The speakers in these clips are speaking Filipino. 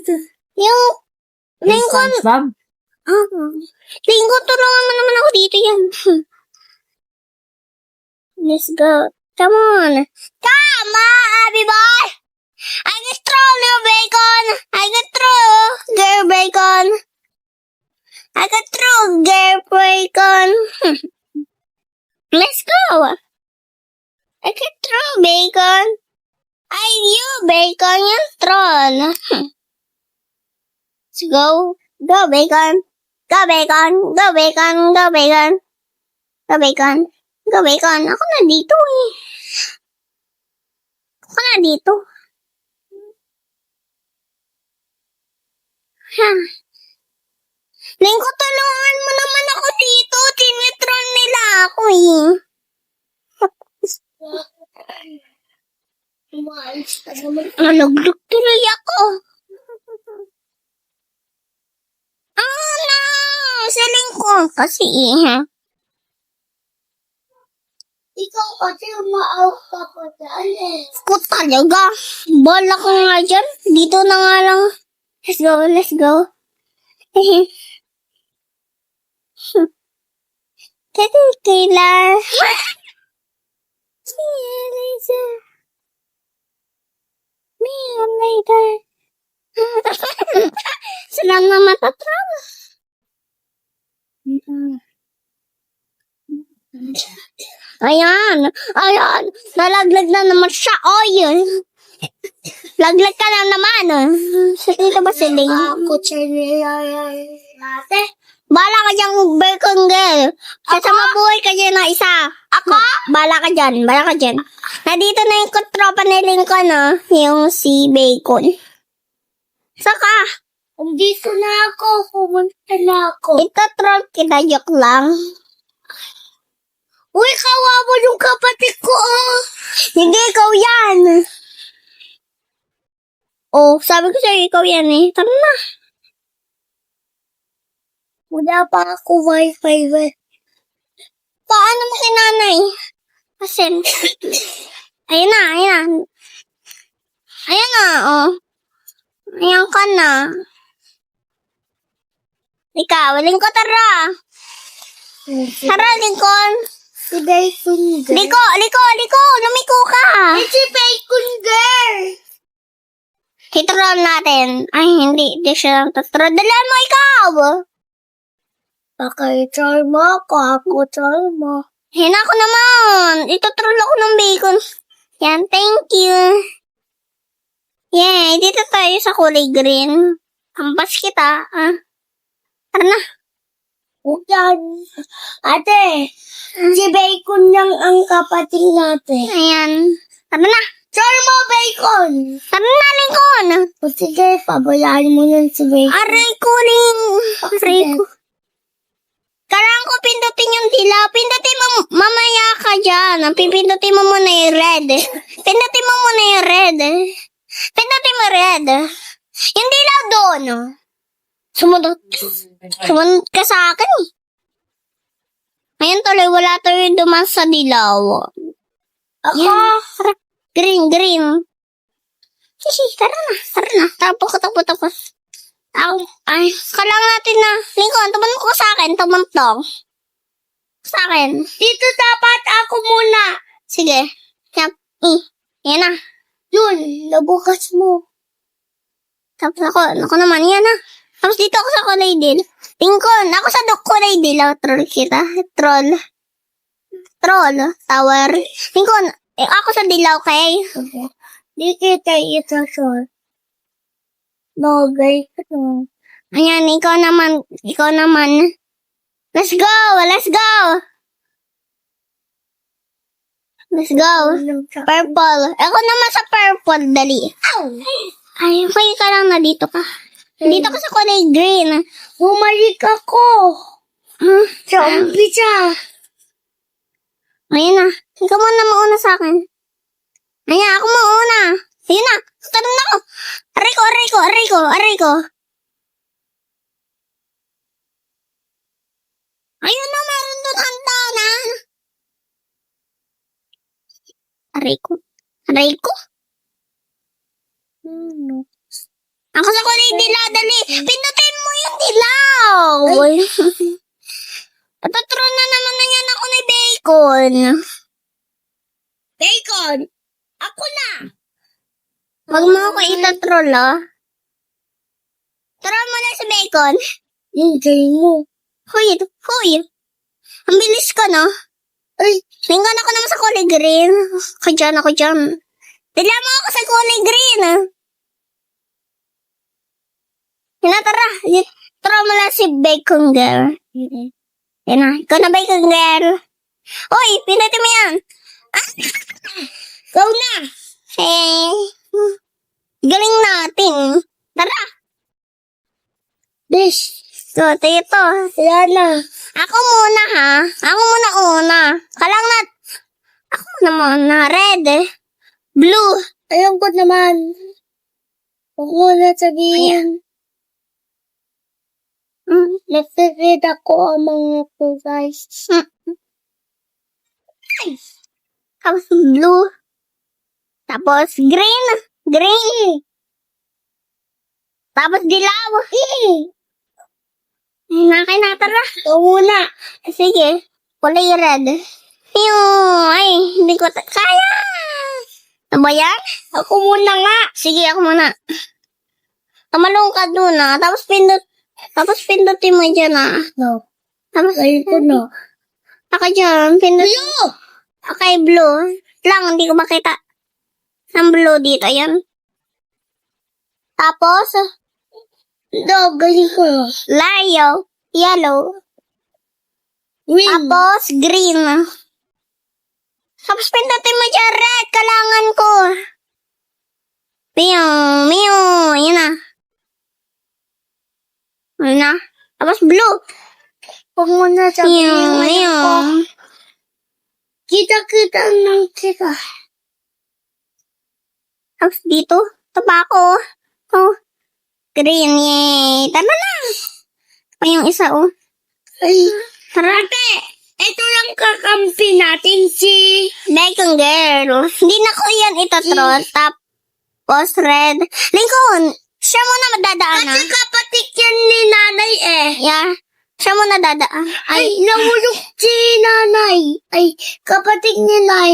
dito? Yung, Lincoln, SpongeBob? Lincoln, tulungan mo naman ako dito yan. Let's go. Come on. Come on, Abby boy! I get through, little bacon! I get through, girl bacon! I get through, girl bacon! Let's go! I get through, bacon! I you, bacon, yung troll! Let's go! Go, bacon! Go, bacon! Go, bacon! Go, bacon! Go, bacon! Go, bacon! Ako na dito eh! Ako na dito! Ha? Lingko, tulungan mo naman ako dito. Tinitron nila ako eh. Naluglog tuloy ako. Oh no! Sa lingko kasi eh. Ikaw kasi umaaw ka pa dyan eh. Ako talaga. Bala ko nga dyan. Dito na nga lang. Let's go, let's go. Killer. See you later. Me later. Sila na matatram. Ayan. Ayan. Nalaglag na naman siya. Oy. Laglag ka na naman. Dito ba si Ling? Ako, bala ka dyan, bacon girl. Sasama buhay ka dyan na isa. Ako? Bala ka dyan, bala ka dyan. Nandito na yung tropa ni Lincoln, yung si Bacon. Saka, dito na ako, pumunta na ako. Ito troll kita, joke lang. Uy, kawawa yung kapatid ko, Hindi, ikaw yan. Oh, sabi ko sa'yo, ikaw yan eh. Tara na. Wala pa ako wifi. Paano mo kinanay? Asin. Ayan na, ayan. Ayan na, oh. Ayan ka na. Ikaw, Lincoln, tara. Tara, Lincoln. Si Bacon girl. Liko, lumiko ka. Si Bacon girl. Kitron natin. Ay, hindi siya lang tatro. Dalan mo ikaw. Paki-try mo ako try mo. Hina ko naman. Itutroll ako ng bacon. Yan, thank you. Yeah, dito tayo sa kulay green. Hampas kita, Tara na. Yan. Ate, si Bacon lang ang kapatid natin. Ayan. Tara na. Try mo, Bacon! Tara na, Lincoln. O sige, pabayaan mo lang si Bacon. Aray ko, Aray ko. Kailangan ko pindutin yung dilaw. Pindutin mo, mamaya ka dyan. Pindutin mo muna yung red. Pindutin mo muna yung red. Pindutin mo red. Yung dilaw doon. Sumunod ka sa akin. Ngayon tuloy, wala tuloy duman sa dilaw. Ako? Yan. Green. Tara na. Tapo. Ay, kailangan natin na. Lincoln, tumanong ko sa akin. Tumantong. Sa akin. Dito dapat ako muna. Sige. Yan na. Yun, nabukas mo. Tapos ako naman. Yan na. Tapos dito ako sa kulay dill. Lincoln, ako sa kulay dill. Troll kita. Troll. Tower. Lincoln, ako sa dilaw, okay? Okay. Di kita ito siya. No, guys. Ayan, ikaw naman. Let's go! Purple. Ako naman sa purple, dali. Ay, okay ka lang na dito ka. Dito ka sa kulay green. Bumalik ako. Zombie siya. Ayan na. Ikaw muna mauna sa akin. Ayan, ako mauna. Ayan na. Tara na ako. Aray ko. Ayun na, meron doon handa na. Aray ko. Ako sa kulay dilaw, dali. Pindutin mo yung dilaw. Tatro na naman na yan ako ni Bacon. Bacon! Ako na! Wag mo ako itatrol, ah. Tara mo na si Bacon. Yung galing mo. Huy. Ang bilis ka, no? Ay, Tingnan ako naman sa kulay green. Ako dyan. Dila mo ako sa kulay green, ah. Tara. Tara mo na si Bacon Girl. Yan na. Ikaw na, Bacon Girl. Uy, pindutin mo yan. go na! Eh, galing natin. Tara. Dish! So, ito. Yan na. Ako muna, ha? Ako muna una. Ako muna. Red. Blue. Ayun ko naman. Huwag mo na sabihin. Nag-read ako ang mga to, guys. Tapos blue. Tapos green. Tapos dilaw. Tara. Ikaw muna. Sige. Kulay red. Ay, hindi ko kaya. Ano ba yan? Ako muna nga. Sige, ako muna. Tumalong ka doon, ah. Tapos pindutin mo dyan, ah. No. Tapos, Ayun ko na. ako dyan, pindutin. Blue! Okay, blue. Lang, hindi ko makita. Ang blue dito, yan. Tapos, No, galing ko. yellow. Green. Tapos, green. Tapos pindutin mo dyan, red. Kailangan ko. Meow. Yan na. Yan na. Tapos blue. Huwag mo na sabihin. Meow. Kita ng kita. Tapos dito, tabako. Oh. Green, yay. Tara na. Ito yung isa, oh. Ay, Tara. ate, ito lang kakampi natin si... Bacon girl. Hindi na ko yan itatrol. Tapos red. Lincoln, siya muna madadaan, Kasi ah. kapatid yan ni nanay eh. Yeah. Siya muna dadaan. Ay, nahulog si nanay. Ay, kapatid ni nanay.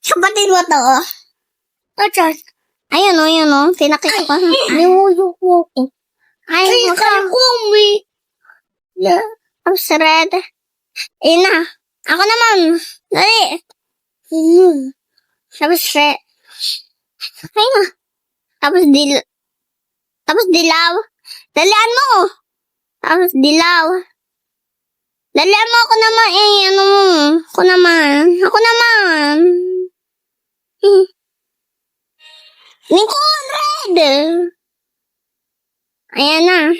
Kapatid mo to, oh. Achas, Ayun, oh. Pinakita ko. nahulog mo ko. Ay, Ay, kaya ko may... Tapos red. Ayun na. Ako naman. Dali. Tapos red. Ayun na. Tapos dilaw. Dalian mo. Tapos dilaw. Dalian mo ako naman. Ako naman. Lincoln, red. Ayan na.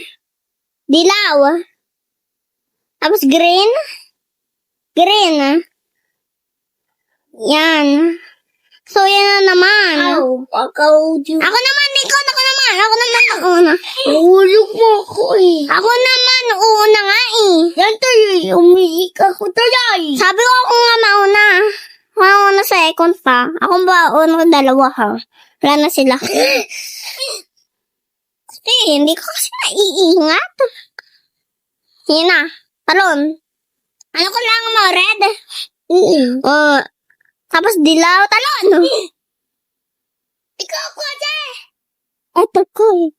Dilaw. Tapos green. Yan. So, yan na naman. Ako naman, Lincoln. Ako naman. Nahulog mo ako eh. Ako naman, una nga eh. Yan tayo, umiik ako tayo. Sabi ko ako nga mauna. Mauna second pa. Ako ba una dalawa ha? Wala na sila. Kasi hindi ko kasi naiingat. Yan na. Talon. Ano ko lang mo? Red? Tapos dilaw. Talon. Ikaw ko, ate. Eto ko eh.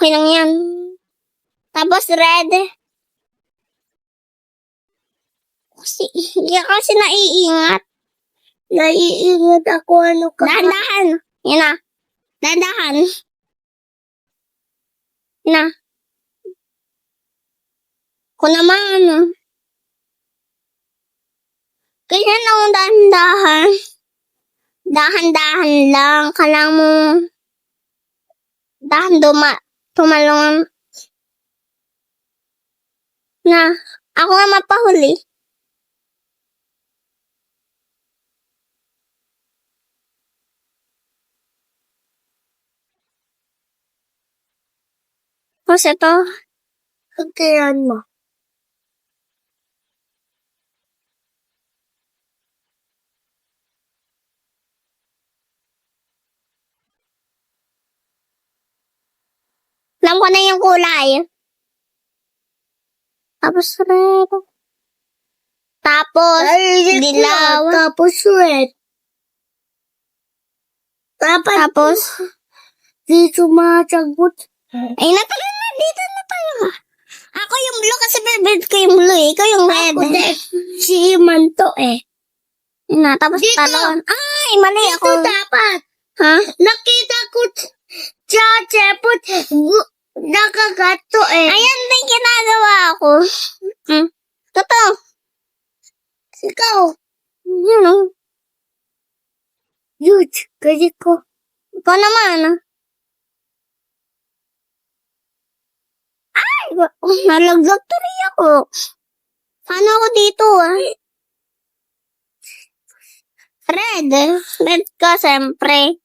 Okay lang yan. Tapos red. Kasi, hindi kasi naiingat. Naiingat ako ano ka. Dahan-dahan. Yan na. Dahan-dahan. Yan na. Ako naman. Ganyan lang dahan-dahan. Dahan-dahan lang. Kailangan mo tumalong na. Ako nga mapahuli. Tapos ito, Pagkayan mo. Alam ko na yung kulay. Tapos red. Tapos, dilaw. Tapos red. Tapos, Di sumasagot. ay, natalo na. Dito na tayo. Ako yung blue kasi favorite ko yung blue eh. Ikaw yung red. Ako din. Si Manto eh. Yun na, tapos Dito. talon. Ay, mali Ito ako. dapat. Ha? Nakita ko siya, Chepot. Nakagato eh. Ayan din ginagawa ko. Totoo. Ikaw. Yun o. Huge. Kasi ko. Ikaw naman. Ay, nalaglag tuloy ako. Paano ako dito Red. Red ka, siyempre.